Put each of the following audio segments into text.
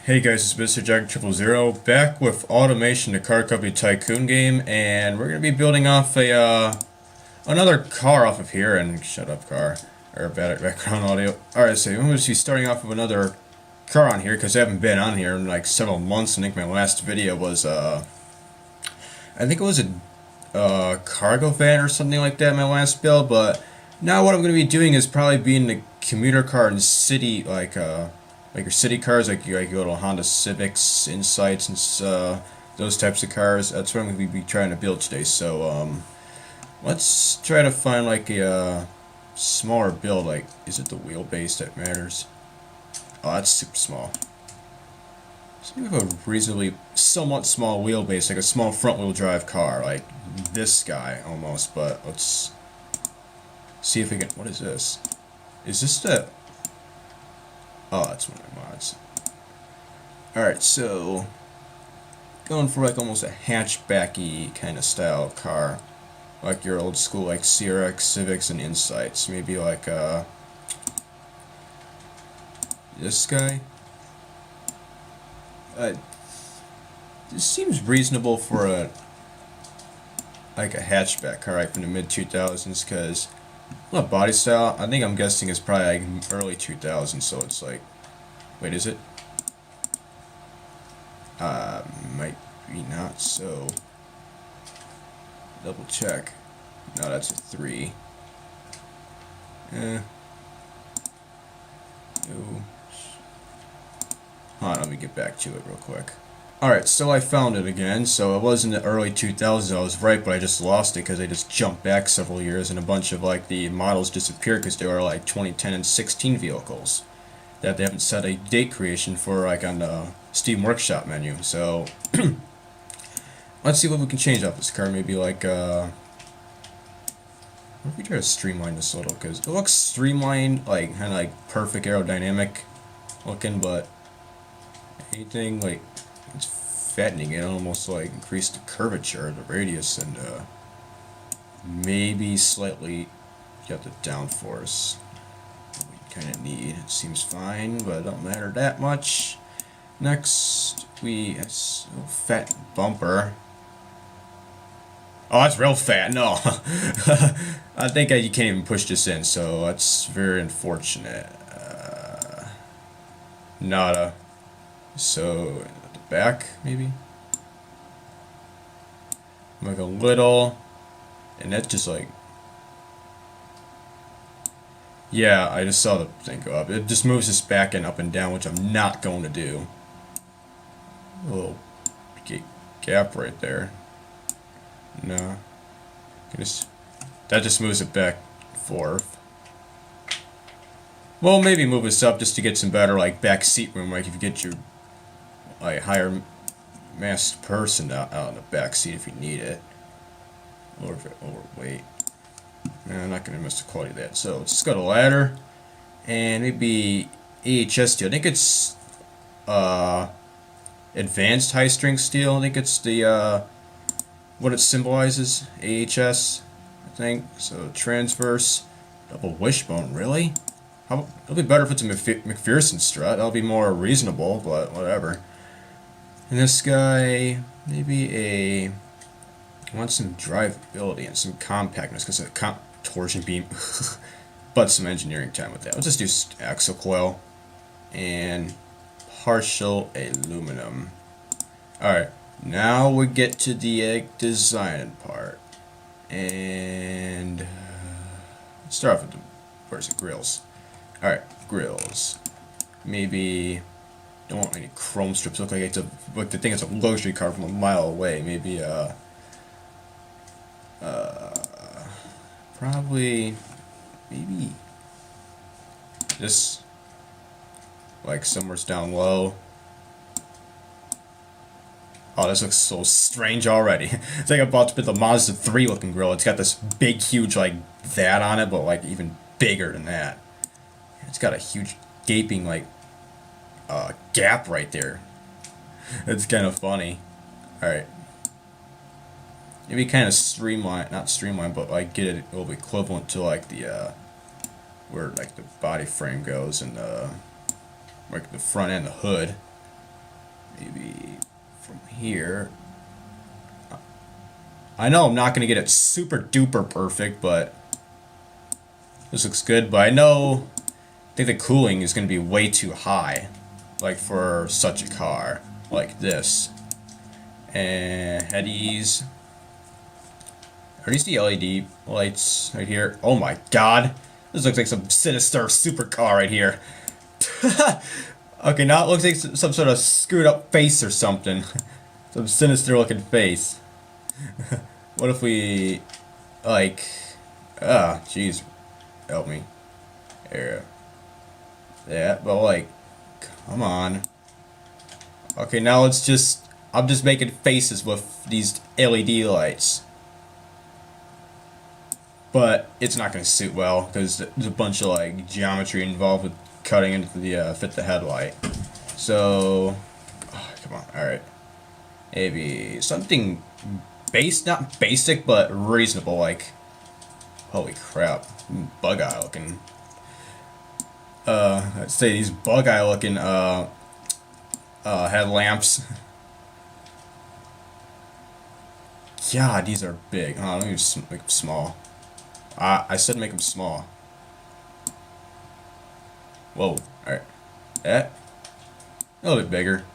Hey guys, it's Mr. Jack 000 back with Automation, the car company Tycoon game, and we're gonna be building off a another car off of here. And shut up, car, or bad background audio. All right, so I'm gonna be starting off with another car on here because I haven't been on here in like several months. I think my last video was I think it was a cargo van or something like that. My last build, but now what I'm gonna be doing is probably being the commuter car in city like your city cars, like your little Honda Civics, Insights, and those types of cars. That's what I'm going to be trying to build today. So let's try to find like a smaller build. Like, is it the wheelbase that matters? Oh, that's super small. So we have a reasonably, somewhat small wheelbase, like a small front-wheel drive car, like this guy almost. But let's see if we can. What is this? Is this the? Oh, that's one of my mods. Alright, so going for like almost a hatchbacky kind of style car. Like your old school like CRX, Civics, and Insights. Maybe like this guy. This seems reasonable for a like a hatchback car right from the mid 2000s, because well, body style, I think I'm guessing it's probably like early 2000s, so it's like, wait, is it? Might be not, so double check. No, that's a 3. No. Hold on, let me get back to it real quick. Alright, so I found it again. So it was in the early 2000s, I was right, but I just lost it because I just jumped back several years and a bunch of like the models disappeared because they were like 2010 and 16 vehicles that they haven't set a date creation for, like on the Steam Workshop menu. So let's see what we can change off this car. Maybe like what if we try to streamline this a little, because it looks streamlined, like kind of like perfect aerodynamic looking, but anything like it's fattening it, almost like increase the curvature, the radius, and maybe slightly get the downforce we kind of need. It seems fine, but it don't matter that much. Next, we have a fat bumper. Oh, that's real fat. No, I think you can't even push this in, so that's very unfortunate. Nada. So at the back, maybe like a little, and that's just like, yeah, I just saw the thing go up. It just moves this back end up and down, which I'm not going to do. A little gap right there. No, that just moves it back and forth. Well, maybe move this up just to get some better like back seat room. Like if you get your like higher masked person out in the back seat if you need it, or if it's overweight. I'm not gonna miss the quality of that. So let's just got a ladder and maybe AHS steel. I think it's advanced high strength steel. I think it's the what it symbolizes, AHS. I think so. Transverse double wishbone. Really? It'll be better if it's a McPherson strut. That'll be more reasonable, but whatever. And this guy, maybe I want some drivability and some compactness, because a torsion beam, but some engineering time with that. Let's just do axle coil and partial aluminum. Alright, now we get to the designing part. And let's start off with where's the grills? Alright, grills. Maybe don't want any chrome strips. Look like it's the thing is a luxury car from a mile away. Maybe probably maybe this, like somewhere down low. Oh, this looks so strange already. It's like I'm about to put the Mazda 3 looking grill. It's got this big, huge like that on it, but like even bigger than that. It's got a huge gaping like gap right there. It's kind of funny. Alright. Maybe kind of streamline, not streamline, but like get it a little bit equivalent to like the where like the body frame goes and like the front end, the hood. maybe from here. I know I'm not going to get it super duper perfect, but this looks good. But I think the cooling is going to be way too high, like for such a car like this. And headies. Are these the LED lights right here? Oh my god. This looks like some sinister supercar right here. Okay, now it looks like some sort of screwed up face or something. Some sinister looking face. What if we, like, jeez, help me. There. That, but like, come on. Okay, now let's just, I'm just making faces with these LED lights. But it's not going to suit well because there's a bunch of like geometry involved with cutting into the fit the headlight. So, oh, come on, all right, maybe something not basic but reasonable. Like, holy crap, bug eye looking. Let's say these bug eye looking headlamps. God, these are big. Oh, let me just make them small. I said make them small. Whoa, alright. That. A little bit bigger.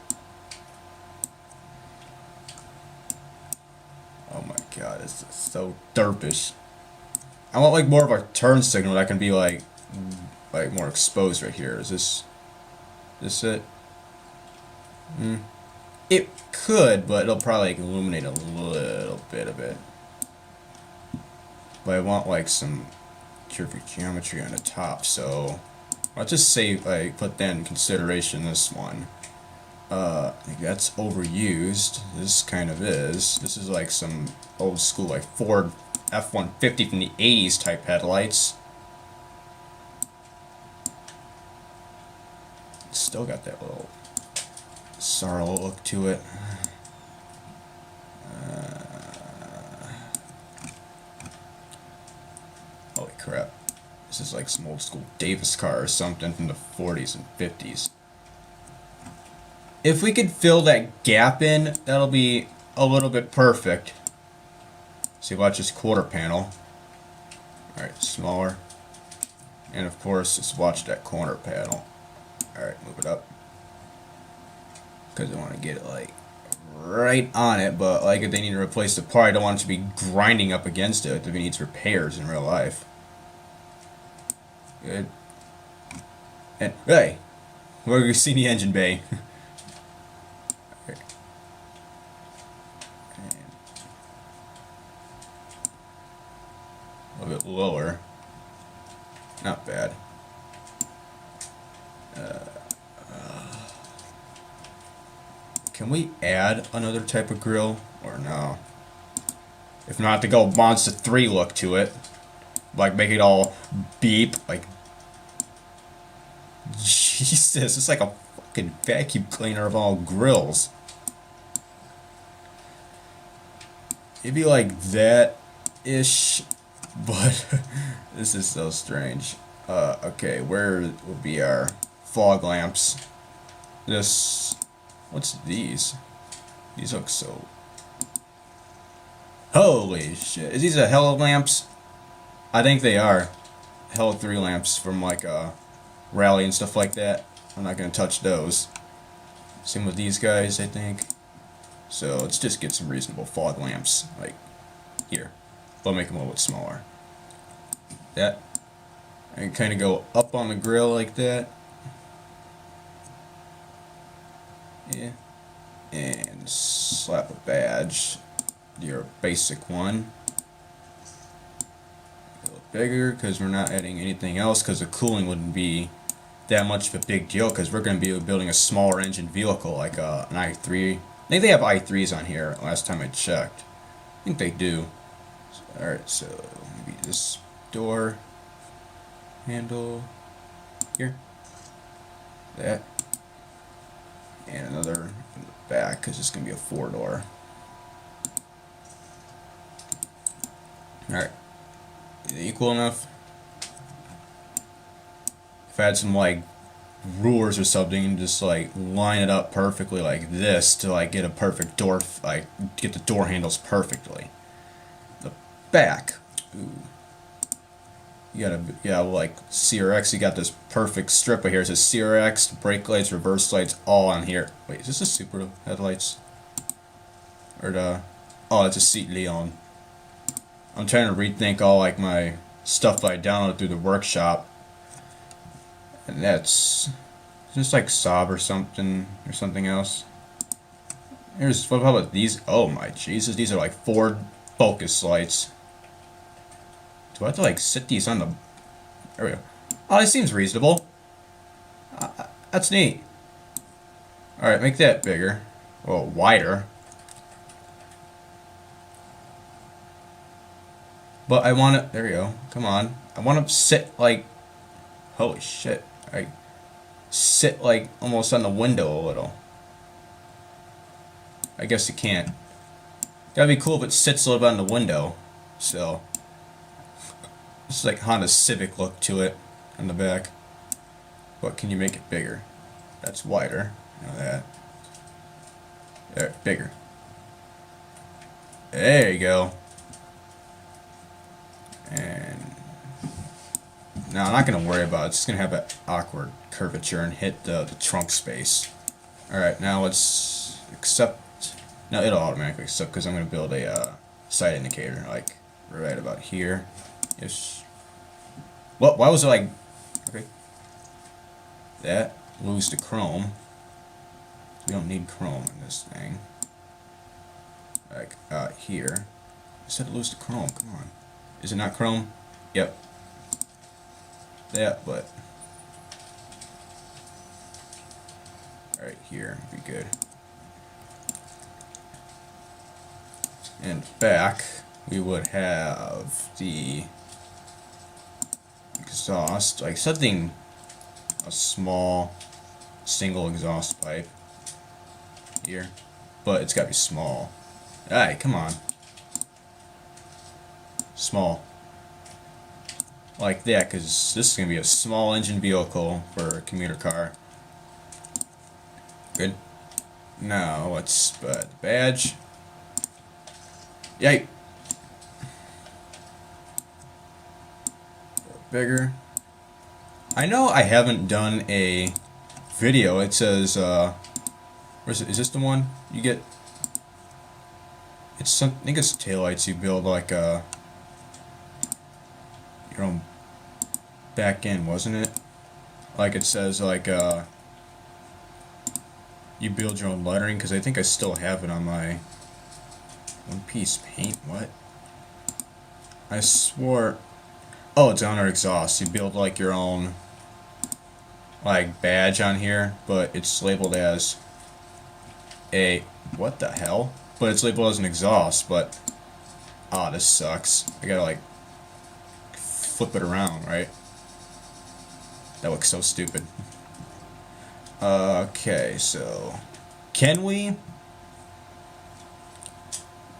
Oh my god, it's so derpish. I want like more of a turn signal that can be like more exposed right here. Is this it? It could, but it'll probably like illuminate a little bit of it. But I want like some geometry on the top, so I'll just say like put that in consideration. This one, I think that's overused. This kind of is. This is like some old school like Ford F-150 from the 80s type headlights. Still got that little sorrow look to it. Holy crap. This is like some old school Davis car or something from the 40s and 50s. If we could fill that gap in, that'll be a little bit perfect. See, watch this quarter panel. Alright, smaller. And of course, just watch that corner panel. Alright, move it up. Because I want to get it like right on it, but like if they need to replace the part, I don't want it to be grinding up against it if it needs repairs in real life. Good. And hey, we're gonna see the engine bay. A little bit lower. Not bad. Can we add another type of grill or no? If not, to go Monster 3 look to it, like make it all beep, like Jesus, it's like a fucking vacuum cleaner of all grills. Maybe like that ish, but this is so strange. Okay, where would be our fog lamps? What's these? These look so... Holy shit. Is these halo lamps? I think they are. Halo 3 lamps from like Rally and stuff like that. I'm not going to touch those. Same with these guys, I think. So let's just get some reasonable fog lamps. Like here. But make them a little bit smaller. That. And kind of go up on the grill like that. Yeah. And slap a badge. Your basic one. A little bigger because we're not adding anything else because the cooling wouldn't be that much of a big deal because we're going to be building a smaller engine vehicle like an i3. I think they have i3s on here last time I checked. I think they do. Alright, so maybe this door handle here. That. And another in the back because it's going to be a 4-door. Alright. Is it equal enough? If I had some like rulers or something and just like line it up perfectly like this to like get a perfect door, like get the door handles perfectly. The back, ooh. You gotta, yeah, like CRX, you got this perfect strip right here. It says CRX, brake lights, reverse lights, all on here. Wait, is this a Super headlights? Or the, oh, that's a Seat Leon. I'm trying to rethink all like my stuff that I downloaded through the workshop. And that's just like Saab or something else. Here's, what about these? Oh my Jesus, these are like Ford Focus lights. Do I have to like sit these on the... There we go. Oh, this seems reasonable. That's neat. Alright, make that bigger. Well, wider. But I want to... There we go. Come on. I want to sit like... Holy shit. I sit like almost on the window a little. I guess you can't. That'd be cool if it sits a little bit on the window. So... It's like Honda Civic look to it on the back. But can you make it bigger? That's wider. You know that. There, bigger. There you go. And now I'm not going to worry about it. It's just going to have an awkward curvature and hit the trunk space. Alright, now let's accept. No, it'll automatically accept because I'm going to build a side indicator like right about here. Yes. Well, why was it like... Okay. That. Lose the chrome. We don't need chrome in this thing. Like, here. I said lose the chrome. Come on. Is it not chrome? Yep. That, but... Alright, here. Be good. And back, we would have the... exhaust, like something, a small single exhaust pipe here, but it's gotta be small. Alright, come on. Small. Like that, because this is gonna be a small engine vehicle for a commuter car. Good. Now let's the badge. Yay! Bigger. I know I haven't done a video. It says, where's it? Is this the one you get? It's some. I think it's taillights. You build like your own back end, wasn't it? Like it says, like you build your own lettering. Because I think I still have it on my one piece paint. What? I swore. Oh, it's on our exhaust. You build like your own like badge on here, but it's labeled as a what the hell? But it's labeled as an exhaust, but ah, this sucks. I gotta like flip it around, right? That looks so stupid. Okay, so can we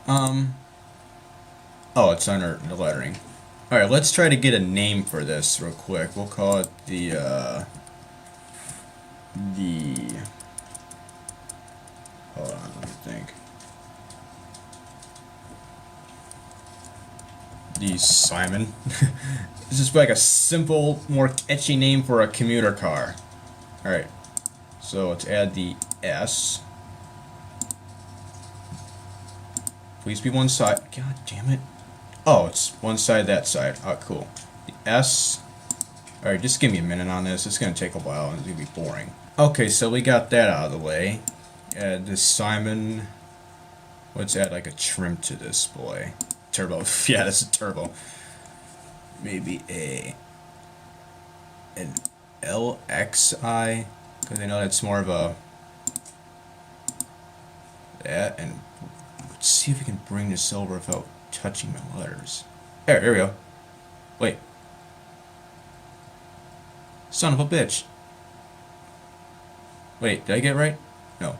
oh, it's under the lettering. Alright, let's try to get a name for this real quick. We'll call it the hold on, let me think. The Simon. This is like a simple, more catchy name for a commuter car. Alright, so let's add the S. Please be one side. God damn it. Oh, it's one side, that side. Oh, cool. The S. Alright, just give me a minute on this. It's going to take a while and it's going to be boring. Okay, so we got that out of the way. Add this Simon. Let's add like a trim to this boy. Turbo. Yeah, that's a turbo. Maybe an LXI. Because I know that's more of a... That. And let's see if we can bring this over without touching my letters. There we go. Wait. Son of a bitch. Wait, did I get it right? No.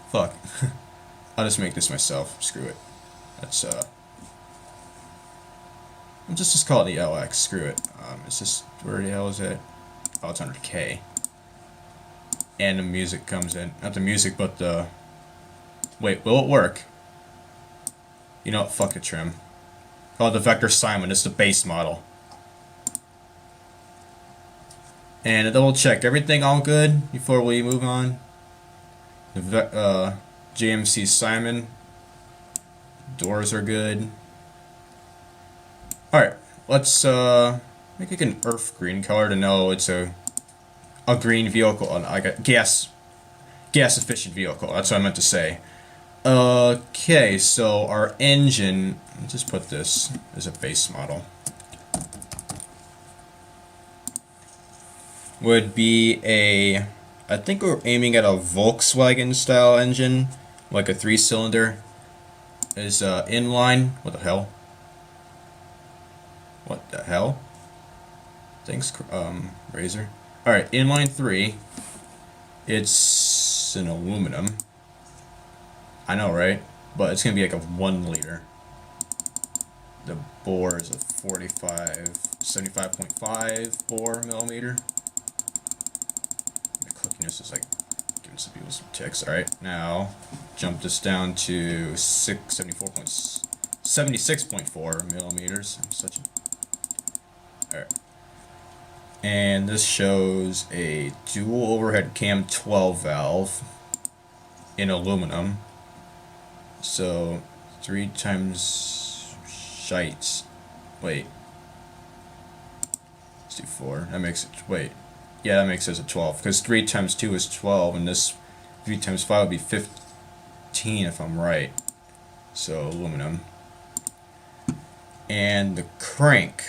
Fuck. I'll just make this myself. Screw it. That's, Let's just call it the LX. Screw it. It's just, where the hell is it? Oh, it's under K. And the music comes in. Not the music, but the... Wait, will it work? You know what? Fuck it, trim. Call it the Vector Simon. It's the base model. And to double check, everything all good before we move on? The JMC Simon. Doors are good. Alright, let's make it an earth green color to know it's a green vehicle, like a gas efficient vehicle. That's what I meant to say. Okay, so our engine, let's just put this as a base model. Would be a, I think we're aiming at a Volkswagen style engine, like a 3-cylinder. Is inline. What the hell? What the hell? Thanks, Razor. Alright, inline 3. It's an aluminum. I know, right? But it's gonna be like a 1 liter. The bore is a 75.5 bore millimeter. The clickiness is like giving some people some ticks. Alright, now jump this down to 76.4 millimeters. I'm such a... Alright. And this shows a dual overhead cam 12 valve in aluminum. So 3 times shites. Wait. Let's do 4. That makes it, wait. Yeah, that makes it a 12. Because 3 times 2 is 12, and this 3 times 5 would be 15 if I'm right. So aluminum. And the crank.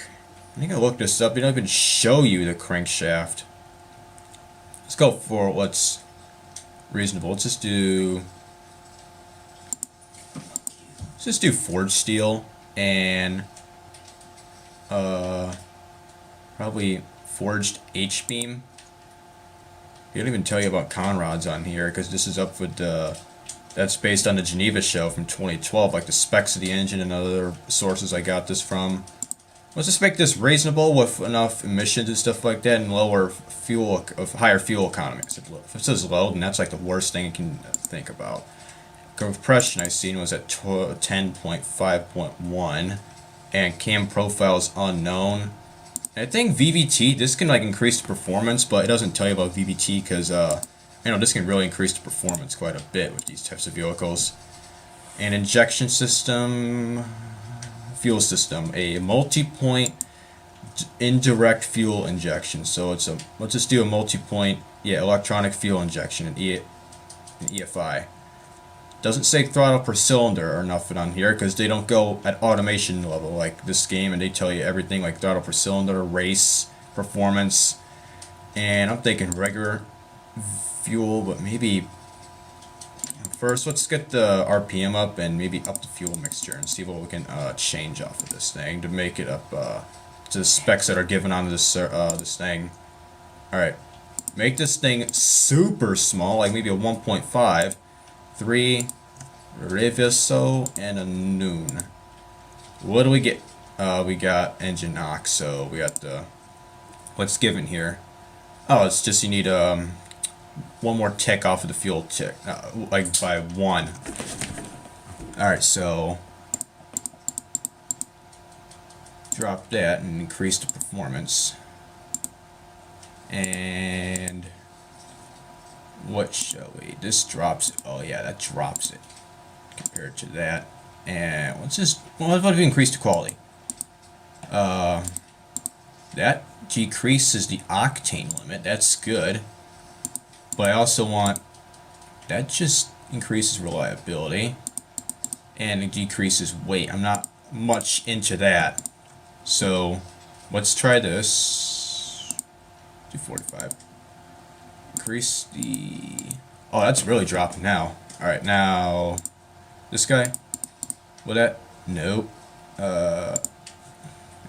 I think I looked this up. They don't even show you the crankshaft. Let's go for what's reasonable. Let's just do forged steel and probably forged H-beam. They don't even tell you about conrods on here because this is up with that's based on the Geneva show from 2012, like the specs of the engine and other sources I got this from. Let's just make this reasonable with enough emissions and stuff like that and lower fuel, higher fuel economy. If it says low, then that's like the worst thing you can think about. Compression I seen was at 10.5.1 and cam profiles unknown. And I think VVT, this can like increase the performance, but it doesn't tell you about VVT because this can really increase the performance quite a bit with these types of vehicles. And injection system, fuel system, a multi-point indirect fuel injection. So it's a, let's just do a multi-point, electronic fuel injection, an EFI. Doesn't say throttle per cylinder or nothing on here because they don't go at automation level like this game, and they tell you everything like throttle per cylinder, race, performance. And I'm thinking regular fuel, but maybe first let's get the RPM up and maybe up the fuel mixture and see what we can change off of this thing to make it up to the specs that are given on this this thing. Alright, make this thing super small, like maybe a 1.5, 3 Reviso and a Noon. What do we get? We got engine knock, so we got the, what's given here? Oh, it's just you need one more tick off of the fuel tick, like by 1. Alright, so drop that and increase the performance. And what shall we? This drops it. Oh yeah, that drops it compared to that. And let's just, well, what if we increase the quality? That decreases the octane limit. That's good. But I also want, that just increases reliability and it decreases weight. I'm not much into that. So let's try this. 245. Increase the, oh, that's really dropping now. Alright, now this guy. Will that, nope.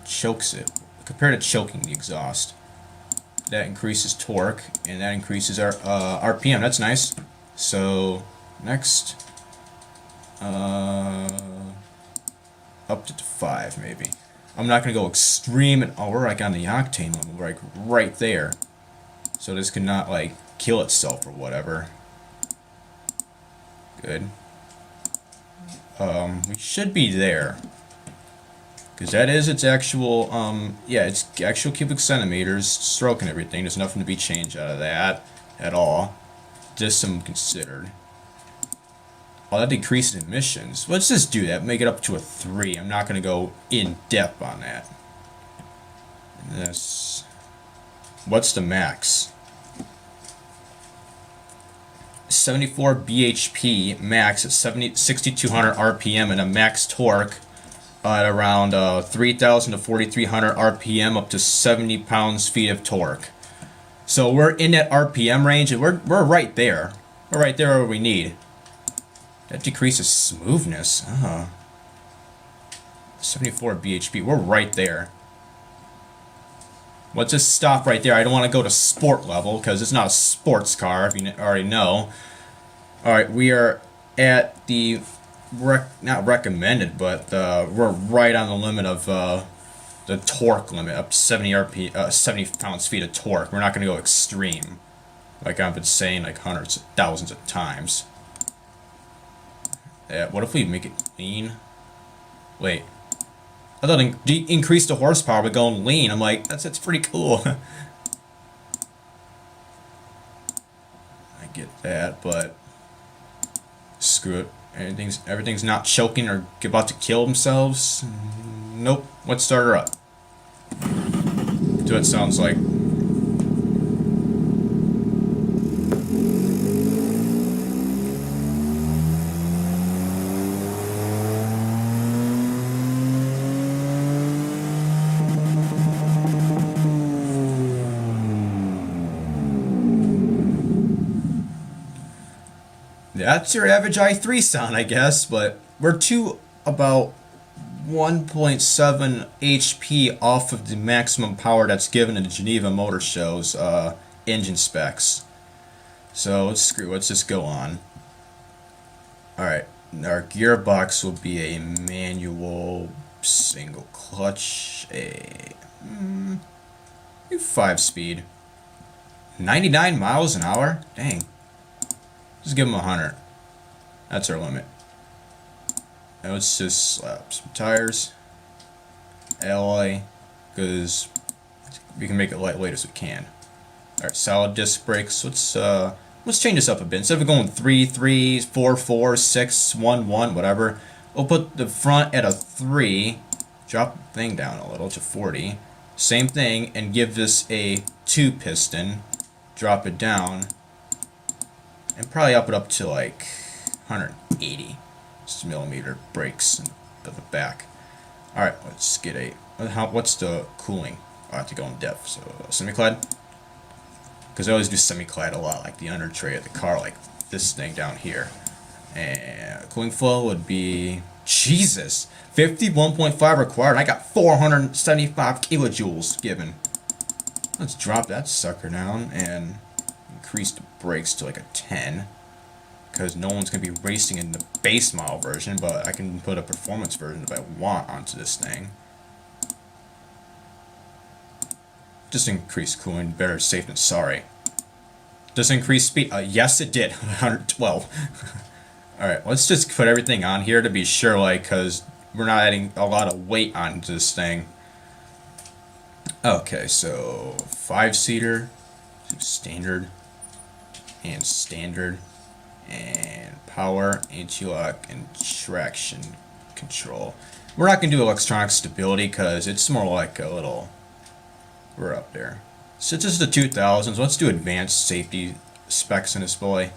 Chokes it. Compared to choking the exhaust. That increases torque, and that increases our RPM. That's nice. So next, up to 5 maybe. I'm not going to go extreme, and oh, we're like on the octane level, we're like right there. So this could not like kill itself or whatever. Good. We should be there. Because that is its actual, yeah, it's actual cubic centimeters, stroke and everything. There's nothing to be changed out of that at all. Just some considered. Oh, that decreases emissions. Let's just do that. Make it up to a 3. I'm not going to go in depth on that. This. What's the max? 74 bhp max at 6,200 RPM and a max torque at around 3,000 to 4,300 RPM up to 70 pounds-feet of torque. So we're in that RPM range and we're right there. We're right there where we need. That decreases smoothness. 74 bhp. We're right there. Let's just stop right there. I don't want to go to sport level because it's not a sports car, if you already know. Alright, we are at the, not recommended, but we're right on the limit of the torque limit, up to 70 pounds-feet of torque. We're not going to go extreme, like I've been saying like hundreds of thousands of times. Yeah, what if we make it lean? Wait. I thought increase the horsepower by going lean. I'm like, that's pretty cool. I get that, but screw it. Everything's not choking or about to kill themselves. Nope. Let's start her up. See what it sounds like. That's your average i3 sound, I guess, but we're to about 1.7 HP off of the maximum power that's given in the Geneva Motor Show's engine specs. So let's just go on. Alright, our gearbox will be a manual single clutch, a 5-speed. 99 miles an hour? Dang. Just give them 100. That's our limit. Now let's just slap some tires, alloy, because we can make it lightweight as we can. All right, solid disc brakes. Let's change this up a bit. Instead of going 3, 3, 4, 4, 6, 1, 1, whatever, we'll put the front at a 3. Drop the thing down a little to 40. Same thing, and give this a 2 piston. Drop it down. And probably up it up to like 180 millimeter brakes in the back. Alright, let's get what's the cooling? I have to go in depth. So semi-clad? Because I always do semi-clad a lot, like the under tray of the car, like this thing down here. And cooling flow would be, Jesus, 51.5 required. I got 475 kilojoules given. Let's drop that sucker down and increase the brakes to like a 10, because no one's going to be racing in the base model version, but I can put a performance version if I want onto this thing. Just increase cooling, better safe than sorry. Just increase speed, yes it did, 112. Alright, let's just put everything on here to be sure, like, because we're not adding a lot of weight onto this thing. Okay, so 5-seater, standard, and power, anti-lock, and traction control. We're not going to do electronic stability because it's more like a little, we're up there. So just the 2000s, let's do advanced safety specs in this boy.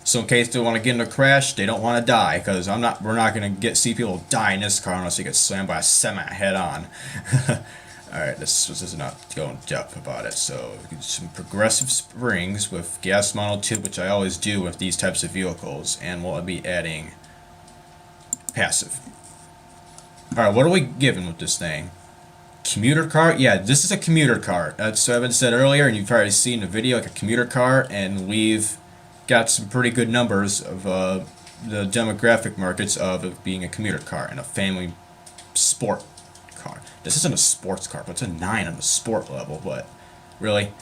So in case they want to get in a crash, they don't want to die, because we're not going to see people die in this car unless they get slammed by a semi head on. Alright, this is not going depth about it. So some progressive springs with gas monotube, which I always do with these types of vehicles, and we'll be adding passive. Alright, what are we given with this thing? Commuter car? Yeah, this is a commuter car. That's what I've said earlier, and you've already seen the video, like a commuter car, and we've got some pretty good numbers of the demographic markets of it being a commuter car and a family sport car. This isn't a sports car, but it's a 9 on the sport level, but really?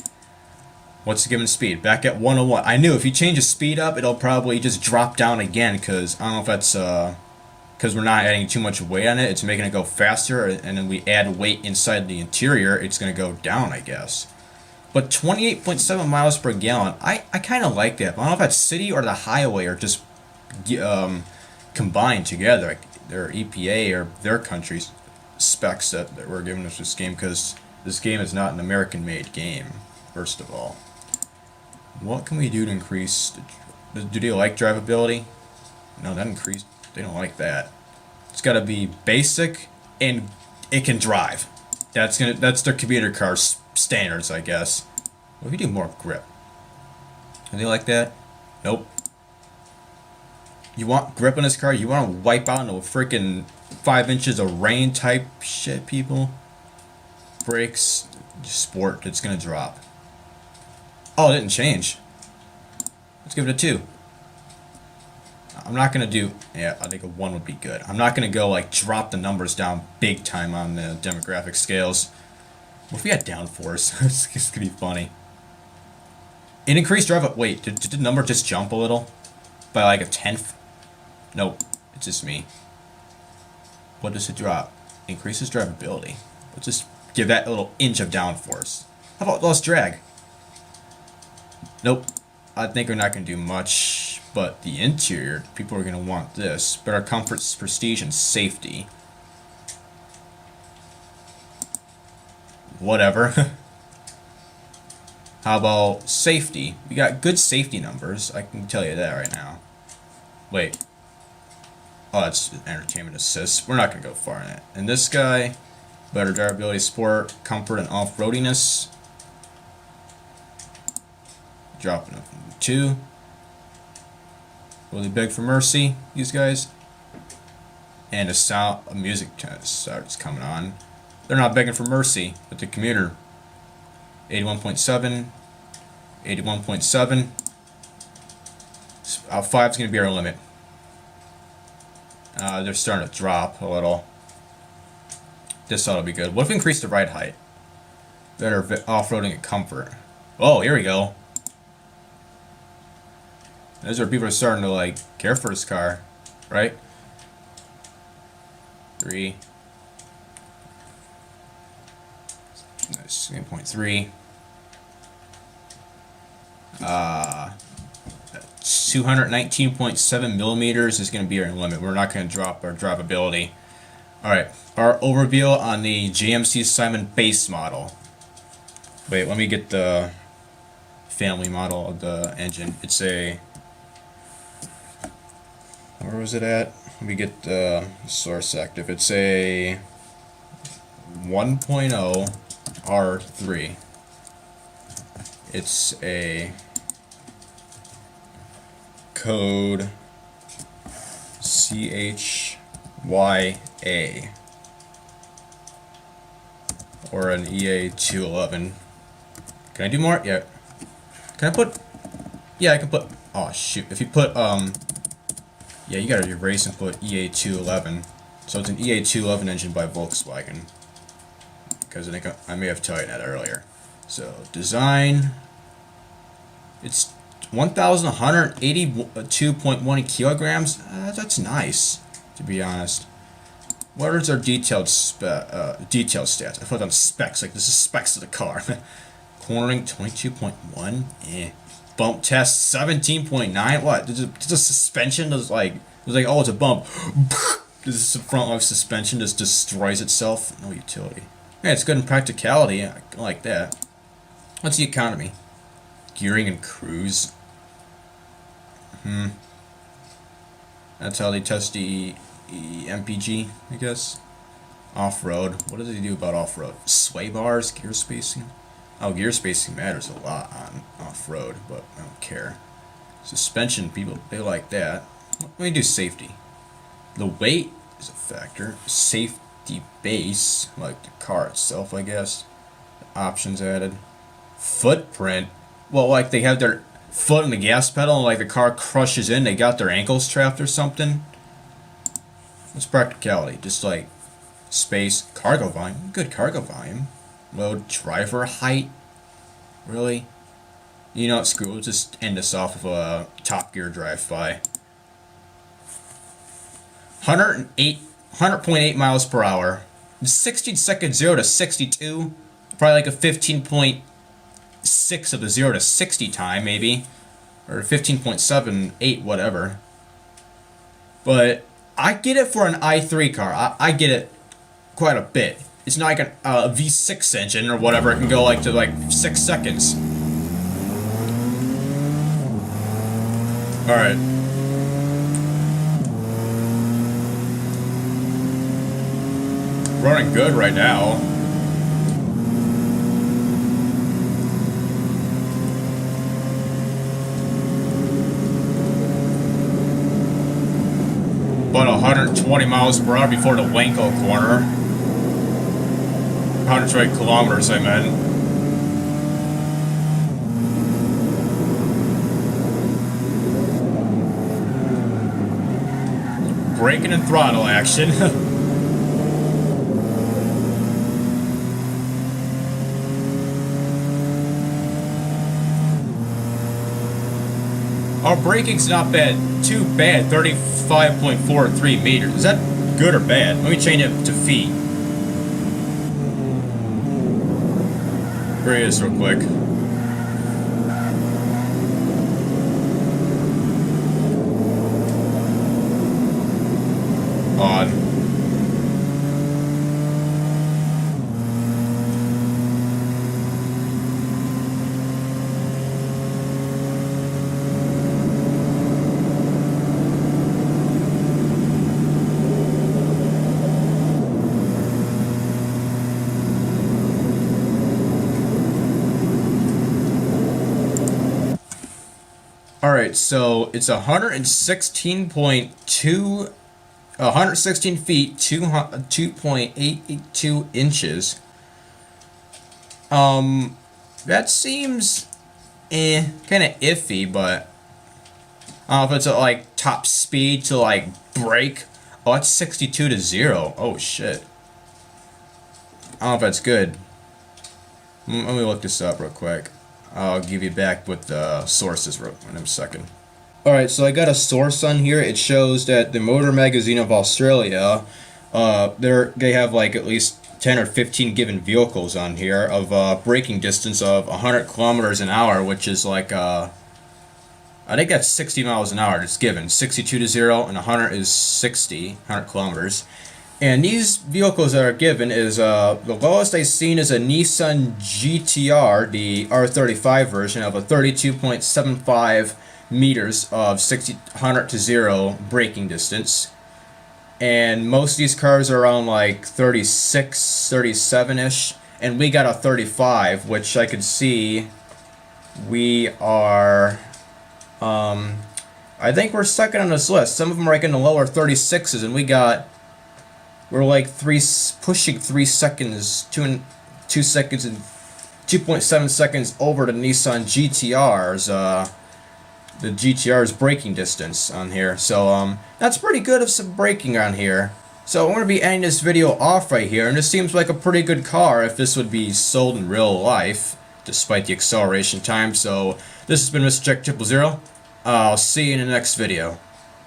What's it giving speed? Back at 101. I knew if you change the speed up, it'll probably just drop down again, because I don't know if that's, because we're not adding too much weight on it, it's making it go faster, and then we add weight inside the interior, it's going to go down, I guess. But 28.7 miles per gallon, I kind of like that. I don't know if that's city or the highway or just combined together. Like their EPA or their country's specs that we're giving us this game, because this game is not an American-made game, first of all. What can we do to increase... Do they like drivability? No, that increased... They don't like that. It's got to be basic and it can drive. That's their commuter car standards, I guess. What if you do more grip? Do they like that? Nope. You want grip on this car? You want to wipe out into a freaking 5 inches of rain type shit, people? Brakes, sport, it's gonna drop. Oh, it didn't change. Let's give it a 2. I'm not gonna do... Yeah, I think a 1 would be good. I'm not gonna go like drop the numbers down big time on the demographic scales. What if we had downforce? It's gonna be funny. It increased drive... Wait, did the number just jump a little? By like a 1/10? Nope, it's just me. What does it drop? Increases drivability. Let's just give that a little inch of downforce. How about less drag? Nope. I think we're not going to do much, but the interior, people are going to want this. Better comfort, prestige, and safety. Whatever. How about safety? We got good safety numbers, I can tell you that right now. Wait. Oh, that's entertainment assist. We're not going to go far in it. And this guy, better durability, sport, comfort, and off-roadiness. Dropping it from 2. Will they beg for mercy, these guys? And a sound, a music starts coming on. They're not begging for mercy, but the commuter. 81.7. 81.7. 5 is going to be our limit. They're starting to drop a little. This ought to be good. What if we increase the ride height? Better off-roading and comfort. Oh, here we go. Those are people who are starting to like care for this car, right? 3. That's 0.3. 219.7 millimeters is going to be our limit. We're not going to drop our drivability. Alright, our overview on the JMC Simon base model. Wait, let me get the family model of the engine. It's a... Where was it at? Let me get the source active. It's a 1.0 R3. It's a code CHYA or an EA211. Can I do more? Yeah. Can I put... Yeah, I can put... Oh, shoot. If you put, yeah, you gotta erase and put EA211. So it's an EA211 engine by Volkswagen. Because I think I may have told you that earlier. So, design... It's 1,182.1 kilograms. That's nice, to be honest. What is our detailed stats? I put on specs, like this is specs of the car. Cornering 22.1. Eh. Bump test 17.9. What? Does the suspension does like? It was like, oh, it's a bump. Does the front life suspension just destroys itself? No utility. Yeah, it's good in practicality. I like that. What's the economy? Gearing and cruise. That's how they test the MPG, I guess. Off-road. What do they do about off-road? Sway bars, gear spacing. Oh, gear spacing matters a lot on off-road, but I don't care. Suspension, people, they like that. Let me do safety. The weight is a factor. Safety base, like the car itself, I guess. Options added. Footprint. Well, like they have their foot on the gas pedal and like the car crushes in, they got their ankles trapped or something. What's practicality? Just like space, cargo volume, good cargo volume. Load driver height, really? You know what, screw, we'll just end this off with a Top Gear drive-by. 100.8 miles per hour. 16 seconds 0 to 62. Probably like a 15.6 of the 0 to 60 time, maybe. Or 15.78, whatever. But I get it for an i3 car. I get it quite a bit. It's not like a V6 engine or whatever. It can go like to like 6 seconds. Alright. Running good right now. About 120 miles per hour before the Wanko corner. 120 kilometers, I meant. Braking and throttle action. Our braking's not too bad, 35.43 meters. Is that good or bad? Let me change it to feet. Here it is real quick. On. Alright, so it's 116 feet, 2.82 inches. That seems kind of iffy, but I don't know if it's at like top speed to like brake. Oh, it's 62 to 0. Oh shit. I don't know if that's good. Let me look this up real quick. I'll give you back with the sources in a second. Alright, so I got a source on here. It shows that the Motor Magazine of Australia, they have like at least 10 or 15 given vehicles on here of braking distance of 100 kilometers an hour, which is like, I think that's 60 miles an hour. It's given 62 to 0, and 100 is 100 kilometers. And these vehicles that are given is, the lowest I've seen is a Nissan GTR, the R35 version, of a 32.75 meters of 100 to 0 braking distance. And most of these cars are around like 36, 37-ish. And we got a 35, which I could see we are, I think we're second on this list. Some of them are like in the lower 36s, and we're like pushing 3 seconds, 2 seconds and 2.7 seconds over the Nissan GTR's, the GTR's braking distance on here. So that's pretty good of some braking on here. So I'm going to be ending this video off right here, and this seems like a pretty good car if this would be sold in real life, despite the acceleration time. So this has been Mr. Check 000. I'll see you in the next video.